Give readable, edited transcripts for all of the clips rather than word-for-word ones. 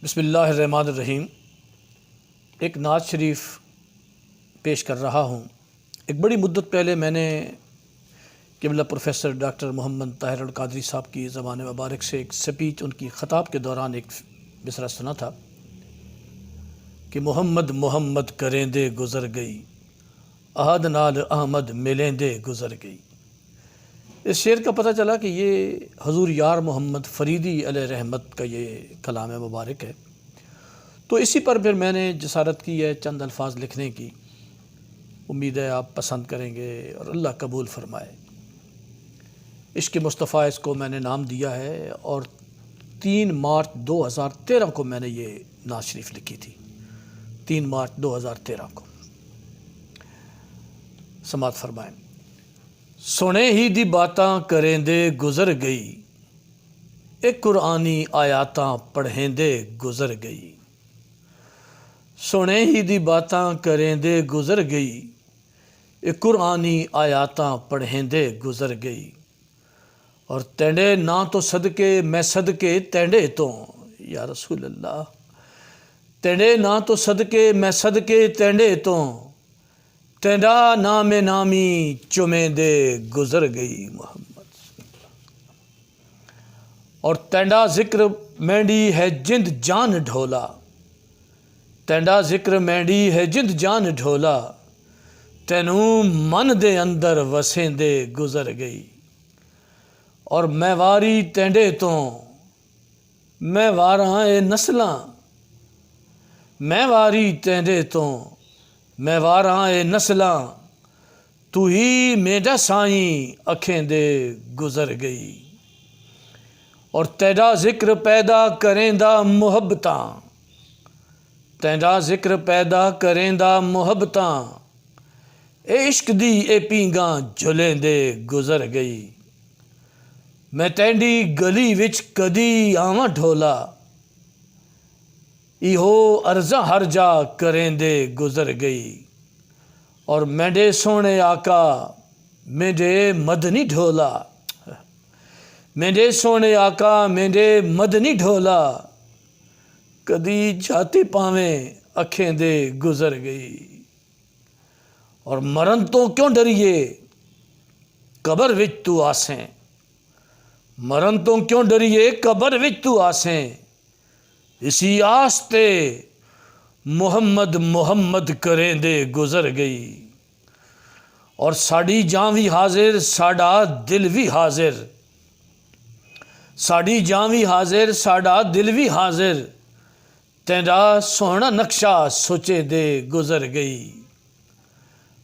بسم اللہ الرحمن الرحیم۔ ایک نعت شریف پیش کر رہا ہوں۔ ایک بڑی مدت پہلے میں نے قبلہ پروفیسر ڈاکٹر محمد طاہر القادری صاحب کی زبان مبارک سے ایک سپیچ ان کی خطاب کے دوران ایک مصرع سنا تھا کہ محمد محمد کریں دے گزر گئی، احد نال احمد ملیں دے گزر گئی۔ اس شعر کا پتہ چلا کہ یہ حضور یار محمد فریدی علیہ رحمت کا یہ کلام مبارک ہے۔ تو اسی پر پھر میں نے جسارت کی ہے چند الفاظ لکھنے کی۔ امید ہے آپ پسند کریں گے اور اللہ قبول فرمائے۔ عشق مصطفیٰ اس کو میں نے نام دیا ہے اور 3 مارچ 2013 کو میں نے یہ نعت شریف لکھی تھی۔ 3 مارچ 2013 کو۔ سماعت فرمائیں۔ سنے ہی دی باتاں کریں دے گزر گئی، ایک قرآنی آیاتاں پڑھیں دے گزر گئی۔ سنے ہی دی باتاں کریں دے گزر گئی، ایک قرآنی آیاتاں پڑھیں دے گزر گئی۔ اور تینڈے نہ تو صدقے میں صدقے تینڈے تو، یا رسول اللہ، تینڈے نہ تو صدقے میں صدقے تینڈے تو، تینڈا نام نامی چمیں دے گزر گئی محمد۔ اور تینڈا ذکر مینڈی ہے جند جان ڈھولا، تینڈا ذکر مینڈی ہے جند جان ڈھولا، تینوں من دے اندر وسیں دے گزر گئی۔ اور میں واری تینڈے تو، میں واراں اے نسلاں، میں واری تینڈے تو، میں واراں اے نسلاں، تو ہی میڈا سائیں اکھیں دے گزر گئی۔ اور تیڈا ذکر پیدا کریں دا محبتاں، تیڈا ذکر پیدا کریں دا محبتاں، اے عشق دی اے پینگاں جھلیں دے گزر گئی۔ میں تینڈی گلی وچ کدی آواں ڈھولا، ایہو عرضاں ہر جا کریں دے گزر گئی۔ اور میڈے سونے آقا میڈے مدنی ڈھولا، میڈے سونے آقا میڈے مدنی ڈھولا، کدی جاتی پاویں اکھیں دے گزر گئی۔ اور مرن تو کیوں ڈریے قبر وچ تو آسیں، مرن تو کیوں ڈریے قبر وچ تو آسیں، اسی آستے محمد محمد کریں دے گزر گئی۔ اور ساڑی جان بھی حاضر ساڑا دل بھی حاضر، ساڑی جان بھی حاضر ساڑا دل بھی حاضر، تینڈا سوہنا نقشہ سوچے دے گزر گئی۔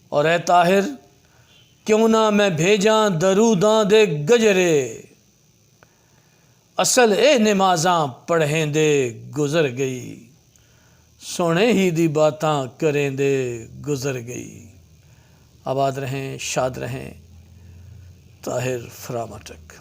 اور اے طاہر کیوں نہ میں بھیجاں دروداں دے گجرے، اصل اے نمازاں پڑھیں دے گزر گئی۔ سونے ہی دی باتاں کریں دے گزر گئی۔ آباد رہیں، شاد رہیں۔ طاہر فرامٹک۔